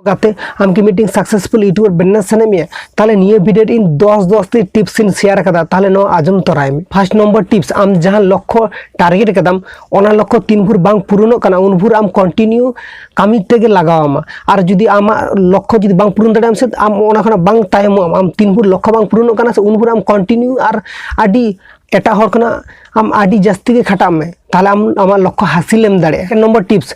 गाते आम की मीटिंग सक्सेसफुल यूट्यूबर बनना सने में ताले निये वीडियो इन 10 टी टिप्स इन शेयर कदा ताले नो आजम तोराय में। फर्स्ट नंबर टिप्स आम जहां लक्ष्य टारगेट कदम ओना लक्ष्य 3 भूर बांग पूरणो कना उन भूर आम कंटिन्यू कामी तेगे लगावामा और जुदी आमा लक्ष्य जुदी बांग पूरण दाड़ाम से आम ओना खना बांग टाइम आम 3 भूर लक्ष्य बांग पूरणो कना से उन भूर आम कंटिन्यू और आडी एटा हर कना आम आडी जास्ती के खटाम में ताले आम आमा लक्ष्य हासिलेम दाड़े। नंबर टिप्स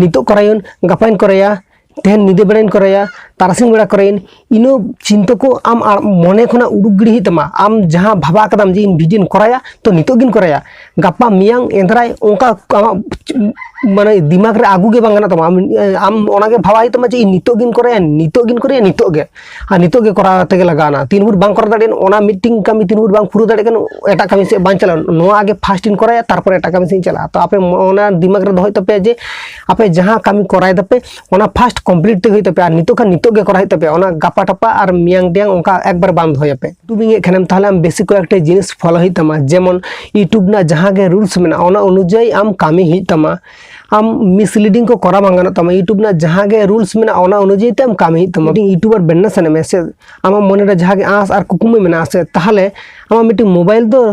नितो करायन गपाइन कराया तेहन निदे बेड़ाइन कराया तारासिंग बेड़ा कराइन इनो चिंता को आम मने खना उडुक गिड़ी तमा आम जहां भाबा कदम जे इन भिडियो कराया तो नितो गिन कराया गापा मियांग एंद्राय ओंका माने दिमाग रे आगु गे बांगना तमा आम ओना गे भाबाई तमा जे नितो गिन कराया नितो गे आ नितो गे करा तेगे लगाना 3 भूर बांग करा दाड़ेन ओना मीटिंग कमी 3 भूर बांग पुरु दाड़े कन एटा कमी से बांग चला नोआ आगे फास्ट इन कराया तारपर एटा कमी से चला तो आपे ओना दिमाग रे दोहय तपे जे आपे जहां कमी कराय दपे ओना फास्ट कंप्लीट ते होय तपे आ नितो का नितो गे कराय तपे ओना गापा टपा और मियांग डियांग ओंका एक बार बांध होय पे यूट्यूबिंग ए खनेम ताहले आम बेसिक को एकटे जिनिस फॉलो होय तमा जेमन यूट्यूब ना जहां गे रूल्स मेना ओना अनुଯାयी आम कामी होय तमा आम मिसलीडिंग को करा बांगाना तमा यूट्यूब ना जहां गे रूल्स मेना ओना अनुଯାयी ते आम कामी होय तमा यूट्यूबर बनना सने में से आमा मने रे जहां गे आस और कुकुम मेना से ताहले आमा मिटी मोबाइल दो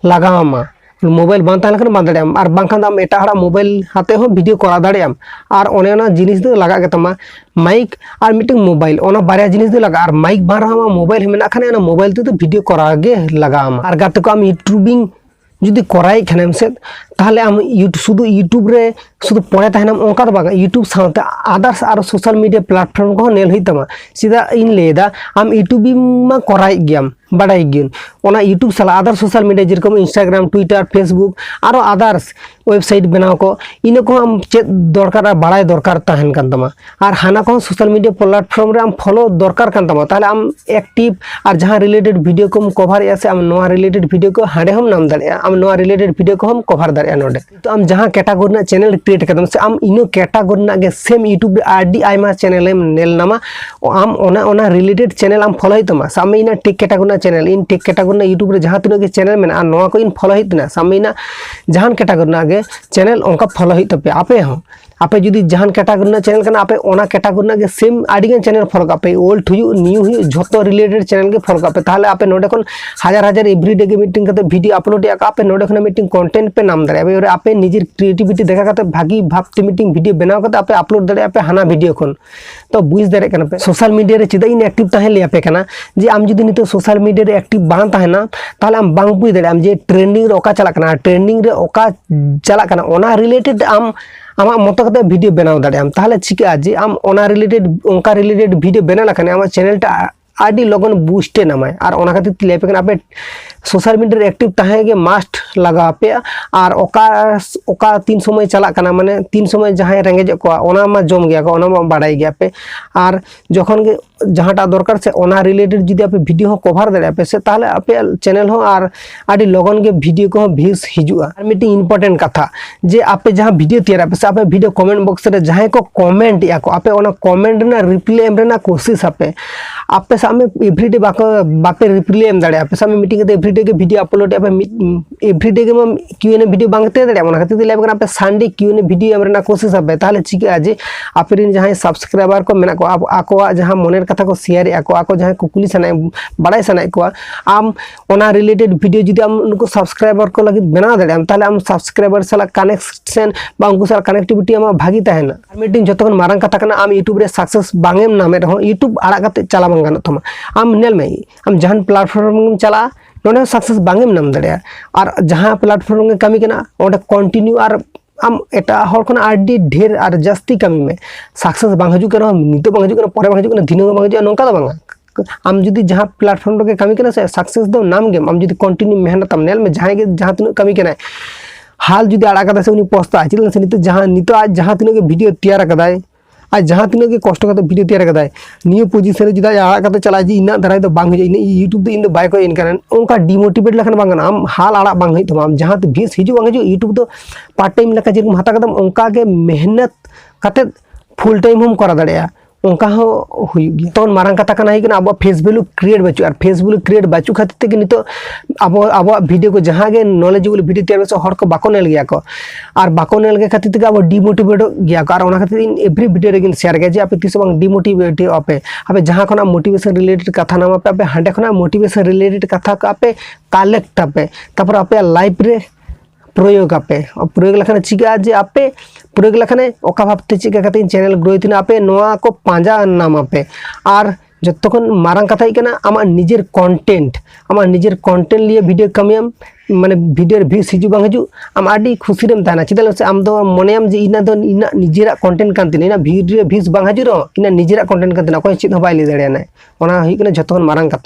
लगामा मोबाइल बांध ताहले बांध दाड़ेयाम और बांखान आम एटा हड़ा मोबाइल हाते हो वीडियो करा दाड़ेयाम और ओने ओना जिनिस दो लगा गे तमा माइक और मीटिंग मोबाइल ओना बारिया जिनिस दो लगा और माइक बार रहा मोबाइल मेना खाने ओना मोबाइल तो वीडियो करा गे लगाम और गाते को आम यूट्यूबिंग जुदी कराई खानेम से ताहले आम शुद्ध यूट्यूब रे शुद्ध पड़े तहनम ओंका दो बागा यूट्यूब साथे आदर्स और सोशल मीडिया प्लेटफॉर्म को नेल हुई तमा सीधा इन लेदा आम यूट्यूबिंग मा कराई गयाम बाडाई गिन ओना यूट्यूब साला आदर सोशल मीडिया जेरकम इंस्टाग्राम ट्विटर फेसबुक और आदर्स वेबसाइट बनाओ को इनो को हम चेक दरकार बाड़ाई दरकार तहन कान तमा और हाना को सोशल मीडिया प्लेटफॉर्म रे आम फॉलो दरकार कान तमा ताहले आम एक्टिव और जहां रिलेटेड वीडियो को कवर या से आम नोआ रिलेटेड वीडियो को हाडे हम नाम दाड़े आम नोआ रिलेटेड वीडियो को हम कवर दाड़े नोडे तो आम जहां कैटेगरी ना चैनल क्रिएट कदम से आम इनो कैटेगरी ना गे सेम यूट्यूब रे आडी आइमा चैनल एम नेल नामा आम ओना रिलेटेड चैनल आम फॉलो हितमा सामे इना take category channel in take category YouTube रे जहां तिनो के चैनल में आ नोआ को इन फॉलो हितना सामीना जहां कैटेगरी आगे चैनल ओंका फॉलो हित तपे आपे हो आपे जुदी जहां कैटेगरी चैनल कना आपे ओना कैटेगरी के सेम आडिगन चैनल फॉलो कापे ओल्ड हुयु न्यू हुयु झोतो रिलेटेड चैनल के फॉलो कापे ताहले आपे नोडे कोन हजार एवरीडे के मीटिंग करते वीडियो अपलोड या आपे नोडे खना मीटिंग कंटेंट पे नाम दाड़े और आपे निजेर क्रिएटिविटी देखा करते भागी भाबते मीटिंग वीडियो बनाव करते आपे अपलोड दाड़े आपे हाना वीडियो कोन तो बुझ दाड़े कना पे सोशल मीडिया रे चिदा इन एक्टिव ताहे ले आपे कना जे आम जुदी नितो सोशल मीडिया रे एक्टिव बां ताहेना ताहले आम बांग बुझ दाड़े आम जे ट्रेंडिंग रे ओका चला कना ट्रेंडिंग रे ओका चला कना ओना रिलेटेड आम आमा मतो कते वीडियो बनाव दाड़ेयाम ताहले चिका जे आम ओना रिलेटेड ओंका रिलेटेड वीडियो बना लखाने आमा चैनल टा आडी लगन बूस्टे नामाय और ओना खातिर तिले पे आपे सोशल मीडिया रे एक्टिव ताहे गे मास्ट लगा पे और ओका 3 समय चला कना माने 3 समय जहां रेंगेज को ओना मा जम गया को ओना मा बाड़ाई गया पे और जखन गे जहांटा दरकार से ओना रिलेटेड जदी आपे वीडियो हो कवर दाड़े पे से ताहले आपे चैनल हो और आडी लगन गे वीडियो को व्यूज हिजुआ और मीटिंग इंपोर्टेंट कथा जे आपे जहां वीडियो तैयार पे से आपे वीडियो कमेंट बॉक्स रे जहां को कमेंट या को आपे ओना कमेंट ना रिप्लाई एम रेना कोशिश आपे सामने एवरीडे बापे रिप्लाई एम दाड़े आपे सामने मीटिंग के एवरीडे के वीडियो अपलोड आपे एवरीडे के क्यूएनए वीडियो बांगते दाड़े ओना खातिर दिले आपे संडे क्यूएनए वीडियो एम रेना कोशिश आपे ताहले चिका जे आपे रिन जहां सब्सक्राइबर को मेना को आको जहां मनेर कथा को शेयर आको जहां कुकुली सनाय बाड़ाई सनाय को आम ओना रिलेटेड वीडियो जदी आम उनको सब्सक्राइबर को लगी बना दाड़े आम ताहले आम सब्सक्राइबर साला कनेक्शन बा उनको साला कनेक्टिविटी आम भागी ताहेना मीटिंग जतखन मारंग कथा कना आम यूट्यूब रे सक्सेस बांगेम नामे रहो यूट्यूब आड़ा कते चला बांग गानो तमा आम नेल में आम जहां प्लेटफॉर्म चला नोने सक्सेस बांगेम नाम दाड़े और जहां प्लेटफॉर्म के कमी कना ओडे कंटिन्यू और आम एटा हर कोना आडी ढेर और जास्ती कमी में सक्सेस बांग हजू करो नितो बांग हजू कना परे बांग हजू कना दिनो बांग हजू नोंका दो बांगा आम जुदी जहां प्लेटफॉर्म के कमी कना से सक्सेस दो नाम गेम आम जुदी कंटिन्यू मेहनत आम नेल में जहां तिनो कमी कना हाल जुदी आड़ा कदा से उनी पोस्ता चिल से नितो आज जहां तिनो के वीडियो तैयार कदाय आज जहां तिनो के कष्ट करते वीडियो तैयार कदाय नियो पोजीशन रे जुदा आड़ा कते चला जी इना धराय दो बांग इन यूट्यूब इन दो बाय को इन करन उनका डिमोटिवेट लखन बांग आम हाल आड़ा बांग हित तमाम जहां तो भीस हिजु बांग हिजु यूट्यूब तो पार्ट टाइम लका जे हाता कदम उनका के मेहनत कते फुल टाइम हम करा दाड़ेया उनका हो हुई गया तो मारंग कथा करना है कि अब फेस वैल्यू क्रिएट बचू और फेस वैल्यू क्रिएट बचू खातिर के नितो अब वीडियो को जहाँ के नॉलेजेबल वीडियो तैयार से हर को बाको नेल गया को और बाको नेल के खातिर के अब डिमोटिवेट गया को और ओना खातिर एवरी वीडियो रेगिन शेयर गया जे आप तीस बांग डिमोटिवेट आपे अब जहाँ खना मोटिवेशन रिलेटेड कथा नाम पे हांडे खना मोटिवेशन रिलेटेड कथा को आपे कलेक्ट आपे तापर आपे लाइफ रे प्रयोग आपे और प्रयोग लखने चिका जे आपे प्रयोग लखने ओका भाबते चिका कते चैनल ग्रो इतना आपे नोआ को पांजा नाम आपे और जतखन मारंग कथा इकना आमा निजेर कंटेंट लिए वीडियो कमियम माने वीडियो भ्यूज हिजु बांग हिजु आम आडी खुशी रेम ताना चिदा से आम दो मनेयम जे इना दो इना निजेरा कंटेंट कान तिना वीडियो भ्यूज बांग हिजु रो इना निजेरा कंटेंट कान तिना कोई चित हो बाय ले दाड़िया ना ओना हिकना जतखन मारंग कथा।